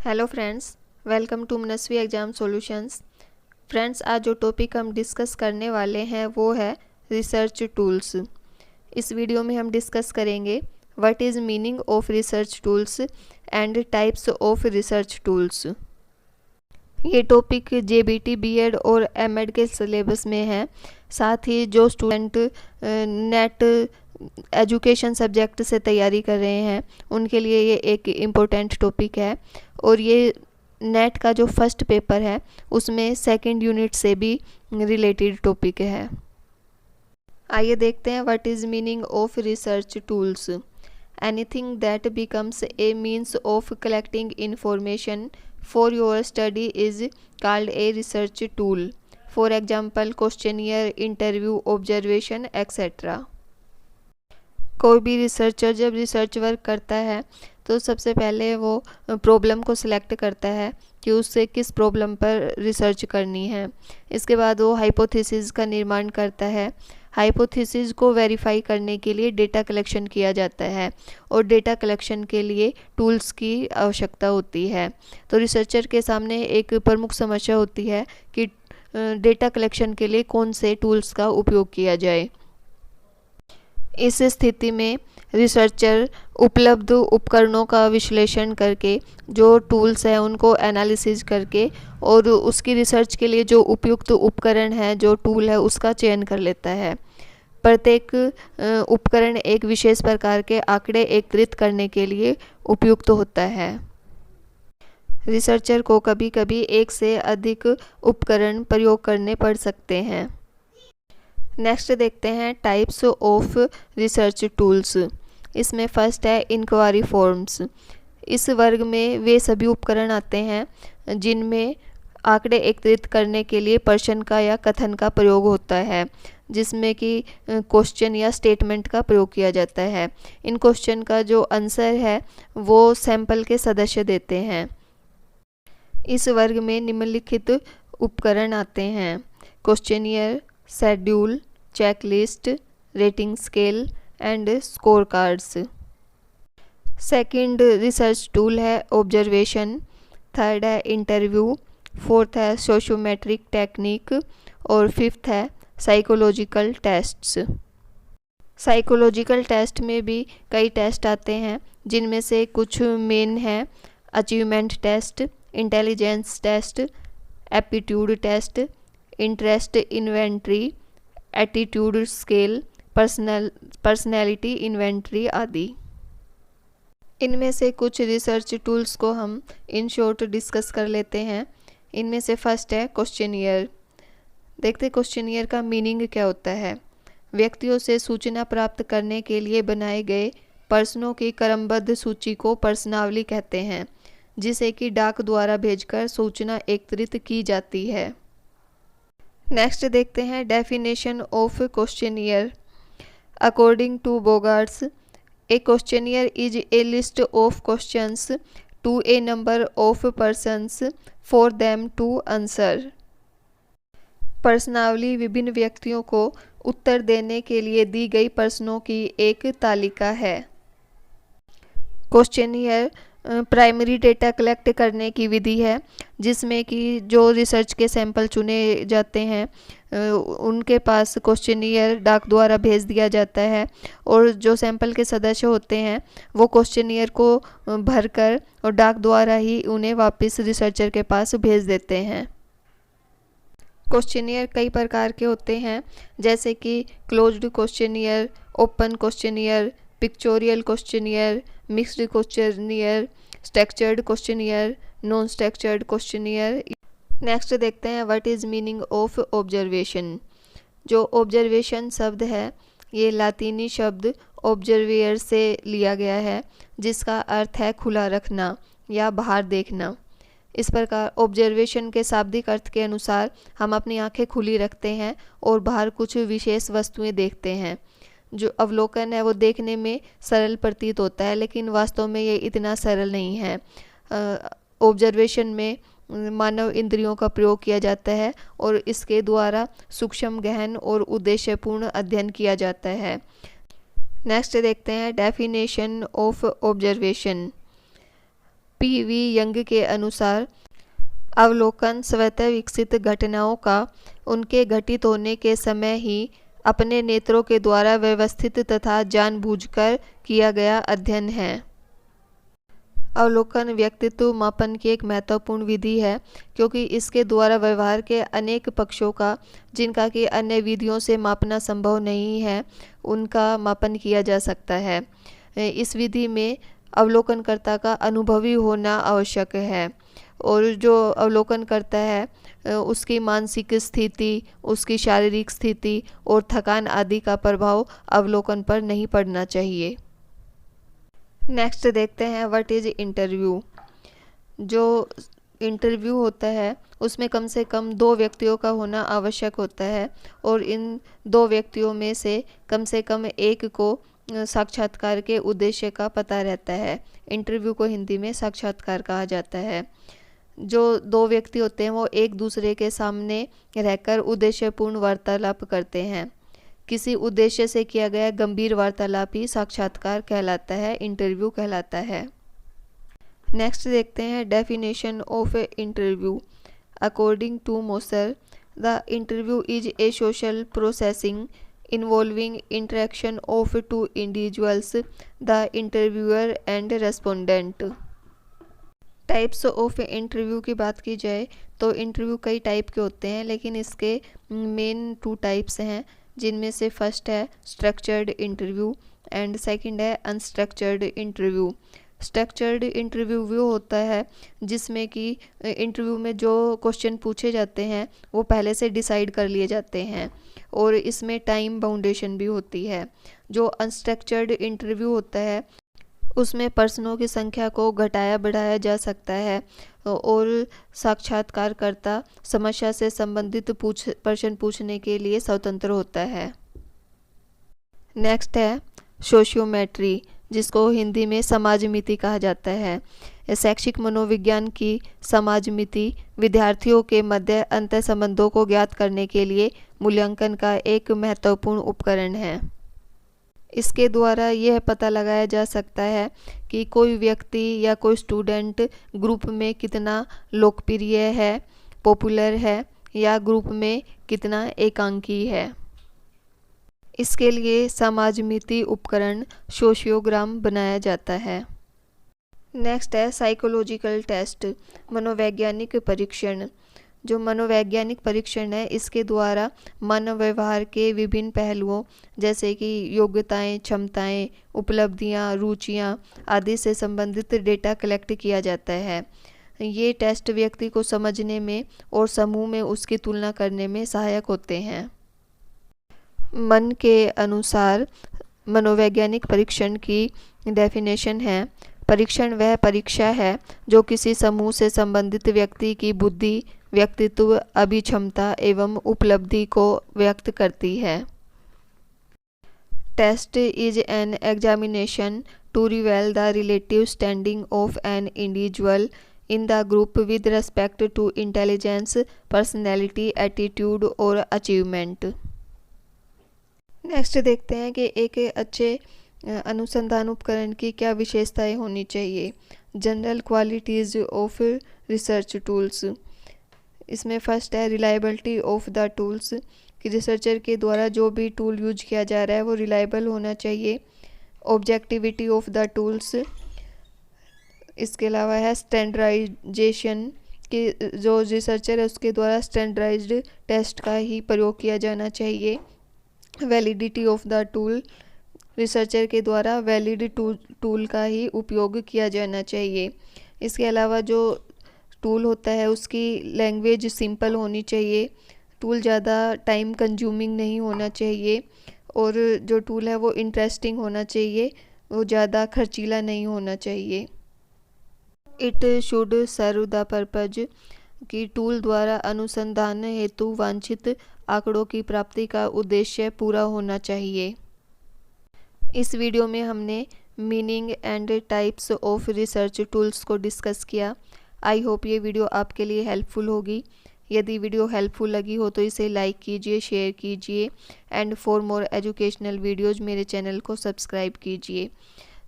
Hello friends, welcome to Manasvi Exam Solutions. Friends, आज जो topic हम डिस्कस करने वाले हैं वो है रिसर्च टूल्स। इस वीडियो में हम डिस्कस करेंगे what is meaning of research tools and types of research tools. ये टॉपिक जेबीटी, बीएड और एमएड के सिलेबस में है। साथ ही जो स्टूडेंट नेट एजुकेशन सब्जेक्ट से तैयारी कर रहे हैं उनके लिए ये एक इम्पोर्टेंट टॉपिक है। और ये नेट का जो फर्स्ट पेपर है उसमें सेकंड यूनिट से भी रिलेटेड टॉपिक है। आइए देखते हैं what is meaning of research tools. Anything that becomes a means of collecting information for your study is called a research tool. For example questionnaire, interview, observation etcetera. कोई भी researcher जब research work करता है तो सबसे पहले वो problem को सिलेक्ट करता है कि उससे किस प्रॉब्लम पर रिसर्च करनी है। इसके बाद वो हाइपोथेसिस का निर्माण करता है। हाइपोथेसिस को वेरीफाई करने के लिए डेटा कलेक्शन किया जाता है और डेटा कलेक्शन के लिए टूल्स की आवश्यकता होती है। तो रिसर्चर के सामने एक प्रमुख समस्या होती है कि डेटा कलेक्शन के लिए कौन से टूल्स का उपयोग किया जाए। इस स्थिति में रिसर्चर उपलब्ध उपकरणों का विश्लेषण करके जो टूल्स हैं उनको एनालिसिस करके और उसकी रिसर्च के लिए जो उपयुक्त उपकरण है, जो टूल है, उसका चयन कर लेता है। प्रत्येक उपकरण एक विशेष प्रकार के आंकड़े एकत्रित करने के लिए उपयुक्त होता है। रिसर्चर को कभी कभी एक से अधिक उपकरण प्रयोग करने पड़ सकते हैं। नेक्स्ट देखते हैं टाइप्स ऑफ रिसर्च टूल्स। इसमें फर्स्ट है इंक्वायरी फॉर्म्स। इस वर्ग में वे सभी उपकरण आते हैं जिनमें आंकड़े एकत्रित करने के लिए प्रश्न का या कथन का प्रयोग होता है, जिसमें कि क्वेश्चन या स्टेटमेंट का प्रयोग किया जाता है। इन क्वेश्चन का जो आंसर है वो सैंपल के सदस्य देते हैं। इस वर्ग में निम्नलिखित उपकरण आते हैं: questionnaire, schedule, checklist, rating scale and score cards. Second research tool है ऑब्जर्वेशन। थर्ड है इंटरव्यू। फोर्थ है सोशियोमेट्रिक टेक्निक और फिफ्थ है साइकोलॉजिकल टेस्ट्स। साइकोलॉजिकल टेस्ट में भी कई टेस्ट आते हैं, जिनमें से कुछ मेन हैं: achievement test, intelligence test, aptitude test, interest inventory, attitude scale, personality inventory आदि। इनमें से कुछ रिसर्च टूल्स को हम इन शॉर्ट डिस्कस कर लेते हैं। इनमें से फर्स्ट है क्वेश्चनियर। देखते क्वेश्चनियर का मीनिंग क्या होता है। व्यक्तियों से सूचना प्राप्त करने के लिए बनाए गए प्रश्नों की क्रमबद्ध सूची को प्रश्नावली कहते हैं, जिसे कि डाक द्वारा भेजकर सूचना एकत्रित की जाती है। नेक्स्ट देखते हैं definition of questionnaire. According to Bogardus, a questionnaire is a list of questions to a number of persons for them to answer. प्रश्नावली विभिन्न व्यक्तियों को उत्तर देने के लिए दी गई प्रश्नों की एक तालिका है। क्वेश्चनियर प्राइमरी डेटा कलेक्ट करने की विधि है, जिसमें कि जो रिसर्च के सैंपल चुने जाते हैं उनके पास क्वेश्चनियर डाक द्वारा भेज दिया जाता है और जो सैंपल के सदस्य होते हैं वो क्वेश्चनियर को भरकर और डाक द्वारा ही उन्हें वापस रिसर्चर के पास भेज देते हैं। क्वेश्चनियर कई प्रकार के होते हैं, जैसे कि closed questionnaire, open questionnaire, pictorial questionnaire, mixed questionnaire, structured questionnaire, non structured questionnaire. Next देखते हैं what is meaning of observation. जो ऑब्जर्वेशन शब्द है ये लातीनी शब्द ऑब्जर्वियर से लिया गया है, जिसका अर्थ है खुला रखना या बाहर देखना। इस प्रकार ऑब्जर्वेशन के शाब्दिक अर्थ के अनुसार हम अपनी आंखें खुली रखते हैं और बाहर कुछ विशेष वस्तुएं देखते हैं। जो अवलोकन है वो देखने में सरल प्रतीत होता है, लेकिन वास्तव में ये इतना सरल नहीं है। ऑब्जर्वेशन में मानव इंद्रियों का प्रयोग किया जाता है और इसके द्वारा सूक्ष्म, गहन और उद्देश्यपूर्ण अध्ययन किया जाता है। नेक्स्ट देखते हैं definition of observation. PV young के अनुसार अवलोकन स्वतः विकसित घटनाओं का उनके घटित होने के समय ही अपने नेत्रों के द्वारा व्यवस्थित तथा जानबूझकर किया गया अध्ययन है। अवलोकन व्यक्तित्व मापन की एक महत्वपूर्ण विधि है, क्योंकि इसके द्वारा व्यवहार के अनेक पक्षों का, जिनका कि अन्य विधियों से मापना संभव नहीं है, उनका मापन किया जा सकता है। इस विधि में अवलोकनकर्ता का अनुभवी होना आवश्यक है, और जो अवलोकन करता है उसकी मानसिक स्थिति, उसकी शारीरिक स्थिति और थकान आदि का प्रभाव अवलोकन पर नहीं पड़ना चाहिए। नेक्स्ट देखते हैं व्हाट इज़ इंटरव्यू। जो इंटरव्यू होता है उसमें कम से कम 2 व्यक्तियों का होना आवश्यक होता है, और इन 2 व्यक्तियों में से कम एक को साक्षात्कार के उद्देश्य का पता रहता है। इंटरव्यू को हिंदी में साक्षात्कार कहा जाता है। जो 2 व्यक्ति होते हैं वो एक दूसरे के सामने रहकर उद्देश्यपूर्ण वार्तालाप करते हैं। किसी उद्देश्य से किया गया गंभीर वार्तालाप ही साक्षात्कार कहलाता है, इंटरव्यू कहलाता है। नेक्स्ट देखते हैं definition of interview. According to Moser, the interview is a social processing involving interaction of 2 individuals, the interviewer and respondent. Types of interview की बात की जाए तो इंटरव्यू कई टाइप के होते हैं, लेकिन इसके मेन 2 टाइप्स हैं, जिनमें से फर्स्ट है स्ट्रक्चर्ड इंटरव्यू एंड सेकंड है अनस्ट्रक्चर्ड इंटरव्यू। स्ट्रक्चर्ड इंटरव्यू वो होता है जिसमें कि इंटरव्यू में जो क्वेश्चन पूछे जाते हैं वो पहले से डिसाइड कर लिए जाते हैं, और इसमें टाइम बाउंडेशन भी होती है। जो अनस्ट्रक्चर्ड इंटरव्यू होता है उसमें प्रश्नों की संख्या को घटाया बढ़ाया जा सकता है, और साक्षात्कारकर्ता समस्या से संबंधित प्रश्न पूछने के लिए स्वतंत्र होता है। नेक्स्ट है सोशियोमेट्री, जिसको हिंदी में समाजमिति कहा जाता है। शैक्षिक मनोविज्ञान की समाजमिति विद्यार्थियों के मध्य अंतर संबंधों को ज्ञात करने के लिए मूल्यांकन का एक महत्वपूर्ण उपकरण है। इसके द्वारा यह पता लगाया जा सकता है कि कोई व्यक्ति या कोई स्टूडेंट ग्रुप में कितना लोकप्रिय है, पॉपुलर है, या ग्रुप में कितना एकांकी है। इसके लिए समाजमिति उपकरण सोशियोग्राम बनाया जाता है। नेक्स्ट है साइकोलॉजिकल टेस्ट, मनोवैज्ञानिक परीक्षण। जो मनोवैज्ञानिक परीक्षण है इसके द्वारा मानव व्यवहार के विभिन्न पहलुओं जैसे कि योग्यताएं, क्षमताएं, उपलब्धियां, रुचियां आदि से संबंधित डेटा कलेक्ट किया जाता है। ये टेस्ट व्यक्ति को समझने में और समूह में उसकी तुलना करने में सहायक होते हैं। मन के अनुसार मनोवैज्ञानिक परीक्षण की डेफिनेशन है, परीक्षण वह परीक्षा है जो किसी समूह से संबंधित व्यक्ति की बुद्धि, व्यक्तित्व, अभिक्षमता एवं उपलब्धि को व्यक्त करती है। Test is an examination to reveal the relative standing of an individual in the group with respect to intelligence, personality, attitude और अचीवमेंट। नेक्स्ट देखते हैं कि एक अच्छे अनुसंधान उपकरण की क्या विशेषताएं होनी चाहिए। General qualities of research tools. इसमें फर्स्ट है रिलायबिलिटी ऑफ द टूल्स, कि रिसर्चर के द्वारा जो भी टूल यूज किया जा रहा है वो रिलायबल होना चाहिए। Objectivity of the tools. इसके अलावा है स्टैंडर्डाइजेशन, कि जो रिसर्चर है उसके द्वारा स्टैंडर्डाइज्ड टेस्ट का ही प्रयोग किया जाना चाहिए। Validity of the tool, researcher के द्वारा वैलिड टूल का ही उपयोग किया जाना चाहिए। इसके अलावा जो टूल होता है उसकी लैंग्वेज सिंपल होनी चाहिए, टूल ज़्यादा टाइम कंज्यूमिंग नहीं होना चाहिए, और जो टूल है वो इंटरेस्टिंग होना चाहिए, वो ज़्यादा खर्चीला नहीं होना चाहिए। It should serve the purpose, कि टूल द्वारा अनुसंधान हेतु वांछित आंकड़ों की प्राप्ति का उद्देश्य पूरा होना चाहिए। इस वीडियो में हमने meaning and types of research tools को डिस्कस किया। आई होप ये वीडियो आपके लिए हेल्पफुल होगी। यदि वीडियो हेल्पफुल लगी हो तो इसे लाइक कीजिए, शेयर कीजिए, and for more educational videos मेरे चैनल को सब्सक्राइब कीजिए।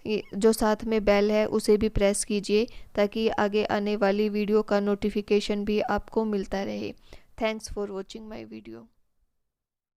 जो साथ में बेल है उसे भी प्रेस कीजिए ताकि आगे आने वाली वीडियो का नोटिफिकेशन भी आपको मिलता रहे। Thanks for watching my video.